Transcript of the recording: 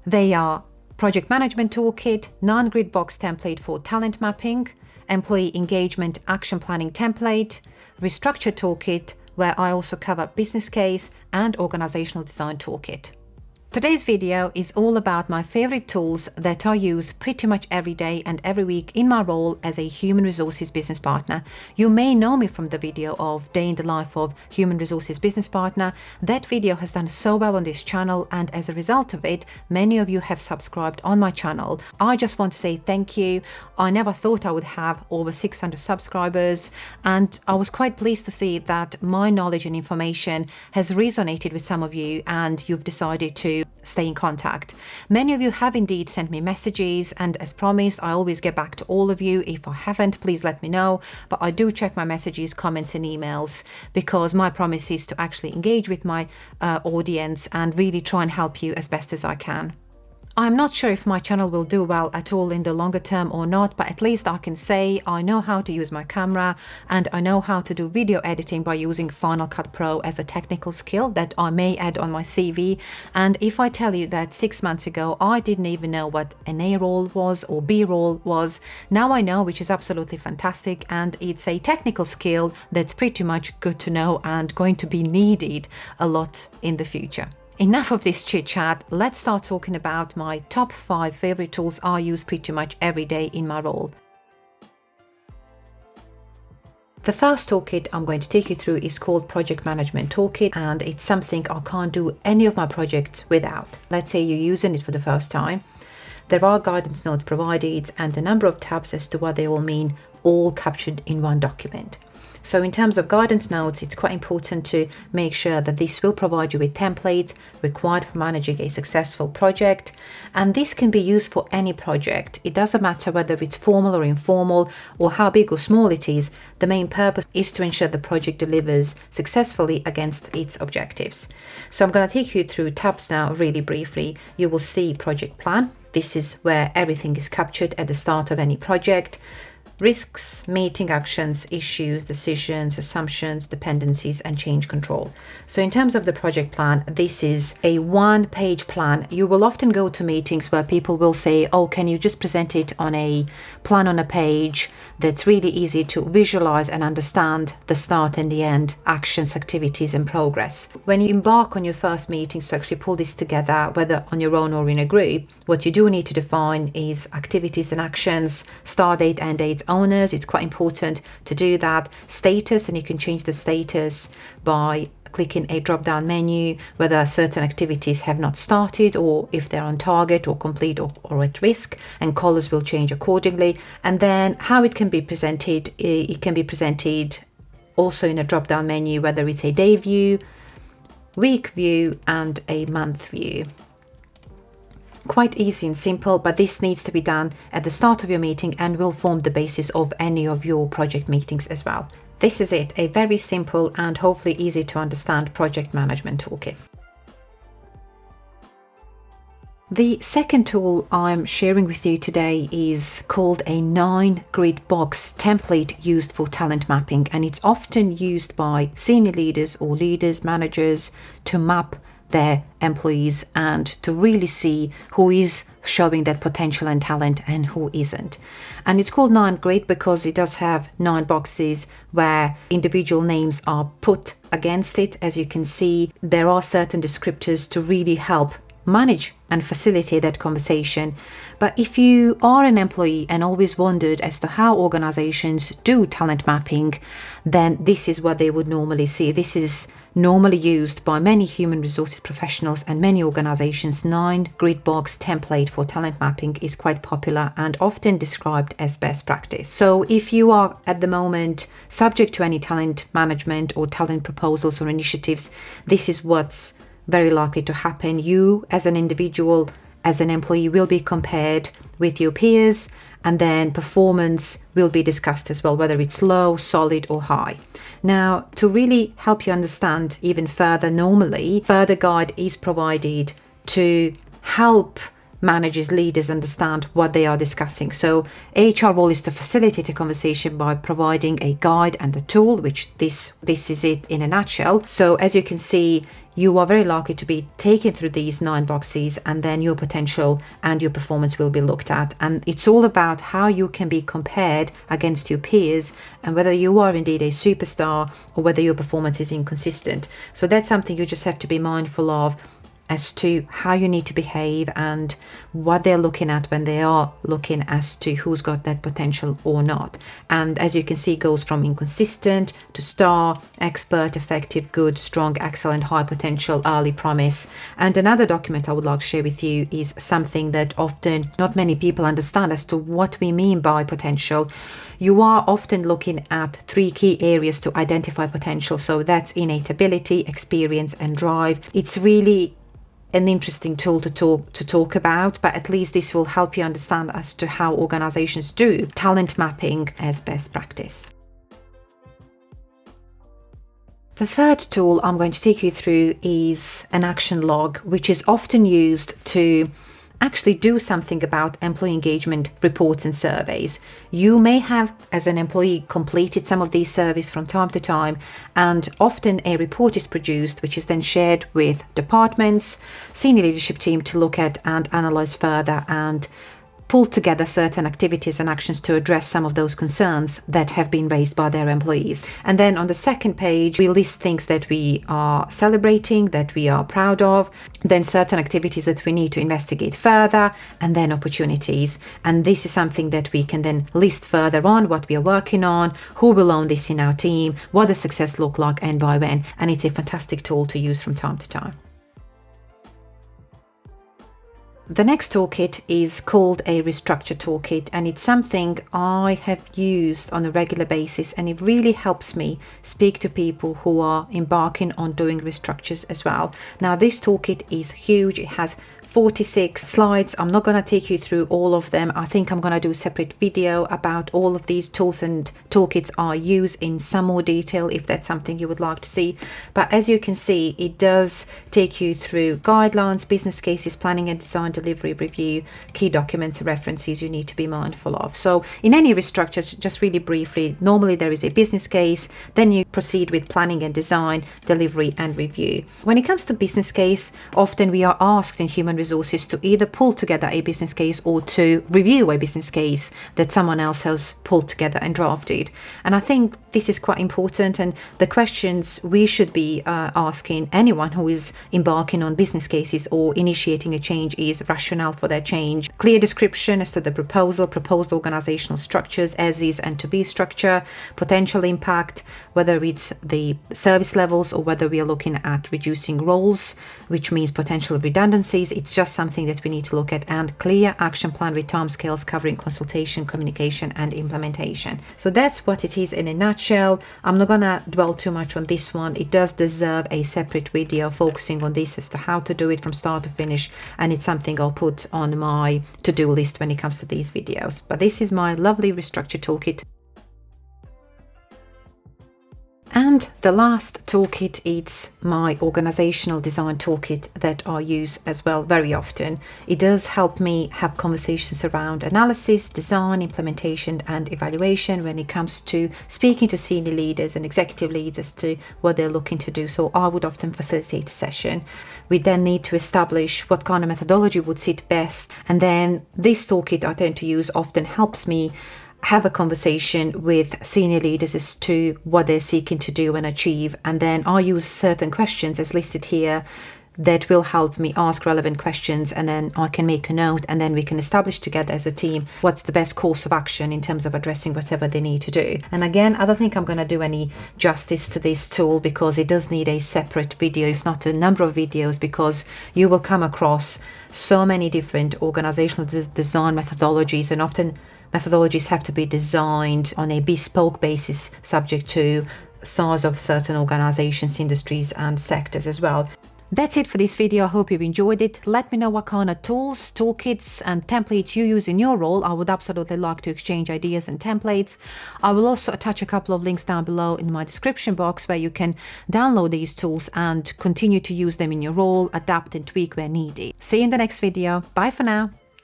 They are Project Management Toolkit, non-grid box template for talent mapping, Employee Engagement Action Planning Template, Restructure Toolkit, where I also cover Business Case, and Organisational Design Toolkit. Today's video is all about my favorite tools that I use pretty much every day and every week in my role as a human resources business partner. You may know me from the video of Day in the Life of Human Resources Business Partner. That video has done so well on this channel, and as a result of it, many of you have subscribed on my channel. I just want to say thank you. I never thought I would have over 600 subscribers, and I was quite pleased to see that my knowledge and information has resonated with some of you, and you've decided to stay in contact. Many of you have indeed sent me messages, and as promised, I always get back to all of you. If I haven't, please let me know, but I do check my messages, comments and emails, because my promise is to actually engage with my audience and really try and help you as best as I can. I'm not sure if my channel will do well at all in the longer term or not, but at least I can say I know how to use my camera, and I know how to do video editing by using Final Cut Pro as a technical skill that I may add on my CV. And if I tell you that 6 months ago I didn't even know what an A roll was or B roll was, now I know, which is absolutely fantastic, and it's a technical skill that's pretty much good to know and going to be needed a lot in the future. Enough of this chit chat, let's start talking about my top 5 favorite tools I use pretty much every day in my role. The first toolkit I'm going to take you through is called Project Management Toolkit, and it's something I can't do any of my projects without. Let's say you're using it for the first time. There are guidance notes provided and a number of tabs as to what they all mean, all captured in one document. So in terms of guidance notes, it's quite important to make sure that this will provide you with templates required for managing a successful project. And this can be used for any project. It doesn't matter whether it's formal or informal or how big or small it is. The main purpose is to ensure the project delivers successfully against its objectives. So I'm going to take you through tabs now really briefly. You will see project plan. This is where everything is captured at the start of any project. Risks, meeting actions, issues, decisions, assumptions, dependencies, and change control. So in terms of the project plan, this is a one-page plan. You will often go to meetings where people will say, oh, can you just present it on a plan on a page that's really easy to visualize and understand the start and the end, actions, activities, and progress. When you embark on your first meetings to actually pull this together, whether on your own or in a group, what you do need to define is activities and actions, start date, end date, owners. It's quite important to do that. Status, and you can change the status by clicking a drop-down menu, whether certain activities have not started or if they're on target or complete or at risk, and colors will change accordingly. And then how it can be presented, it can be presented also in a drop-down menu, whether it's a day view, week view, and a month view. Quite easy and simple, but this needs to be done at the start of your meeting and will form the basis of any of your project meetings as well. This is it, a very simple and hopefully easy to understand project management toolkit. The second tool I'm sharing with you today is called a 9-grid box template used for talent mapping, and it's often used by senior leaders or leaders, managers to map their employees and to really see who is showing that potential and talent and who isn't. And it's called 9-grid because it does have 9 boxes where individual names are put against it. As you can see, there are certain descriptors to really help manage and facilitate that conversation. But if you are an employee and always wondered as to how organizations do talent mapping, then this is what they would normally see. This is normally used by many human resources professionals and many organizations. 9-grid box template for talent mapping is quite popular and often described as best practice. So if you are at the moment subject to any talent management or talent proposals or initiatives, this is what's very likely to happen. You as an individual, as an employee, will be compared with your peers, and then performance will be discussed as well, whether it's low, solid or high. Now, to really help you understand even further, normally further guide is provided to help managers, leaders understand what they are discussing. So HR role is to facilitate a conversation by providing a guide and a tool, which this is it in a nutshell. So as you can see, you are very likely to be taken through these 9 boxes, and then your potential and your performance will be looked at. And it's all about how you can be compared against your peers and whether you are indeed a superstar or whether your performance is inconsistent. So that's something you just have to be mindful of as to how you need to behave and what they're looking at when they are looking as to who's got that potential or not. And as you can see, it goes from inconsistent to star, expert, effective, good, strong, excellent, high potential, early promise. And another document I would like to share with you is something that often not many people understand as to what we mean by potential. You are often looking at 3 key areas to identify potential. So that's innate ability, experience, and drive. It's really an interesting tool to talk about, but at least this will help you understand as to how organizations do talent mapping as best practice. The third tool I'm going to take you through is an action log, which is often used to actually do something about employee engagement reports and surveys. You may have, as an employee, completed some of these surveys from time to time, and often a report is produced, which is then shared with departments, senior leadership team to look at and analyze further and pull together certain activities and actions to address some of those concerns that have been raised by their employees. And then on the second page, we list things that we are celebrating, that we are proud of, then certain activities that we need to investigate further, and then opportunities. And this is something that we can then list further on, what we are working on, who will own this in our team, what does success look like, and by when. And it's a fantastic tool to use from time to time. The next toolkit is called a Restructure Toolkit, and it's something I have used on a regular basis, and it really helps me speak to people who are embarking on doing restructures as well. Now, this toolkit is huge. It has 46 slides. I'm not going to take you through all of them. I think I'm going to do a separate video about all of these tools and toolkits I use in some more detail if that's something you would like to see. But as you can see, it does take you through guidelines, business cases, planning and design, delivery, review, key documents and references you need to be mindful of. So in any restructures, just really briefly, normally there is a business case, then you proceed with planning and design, delivery and review. When it comes to business case, often we are asked in human resources to either pull together a business case or to review a business case that someone else has pulled together and drafted. And I think this is quite important, and the questions we should be asking anyone who is embarking on business cases or initiating a change is rationale for their change, clear description as to the proposed organizational structures, as is and to be structure, potential impact, whether it's the service levels or whether we are looking at reducing roles, which means potential redundancies. It's just something that we need to look at, and clear action plan with timescales covering consultation, communication and implementation. So that's what it is in a nutshell. I'm not gonna dwell too much on this one. It does deserve a separate video focusing on this as to how to do it from start to finish, and it's something I'll put on my to-do list when it comes to these videos. But this is my lovely Restructure Toolkit. And the last toolkit is my organizational design toolkit that I use as well very often. It does help me have conversations around analysis, design, implementation and evaluation when it comes to speaking to senior leaders and executive leads as to what they're looking to do. So I would often facilitate a session. We then need to establish what kind of methodology would sit best. And then this toolkit I tend to use often helps me have a conversation with senior leaders as to what they're seeking to do and achieve. And then I use certain questions as listed here that will help me ask relevant questions, and then I can make a note, and then we can establish together as a team what's the best course of action in terms of addressing whatever they need to do. And again, I don't think I'm going to do any justice to this tool because it does need a separate video, if not a number of videos, because you will come across so many different organizational design methodologies, and often methodologies have to be designed on a bespoke basis subject to size of certain organizations, industries and sectors as well. That's it for this video. I hope you've enjoyed it. Let me know what kind of tools, toolkits and templates you use in your role. I would absolutely like to exchange ideas and templates. I will also attach a couple of links down below in my description box where you can download these tools and continue to use them in your role, adapt and tweak where needed. See you in the next video. Bye for now.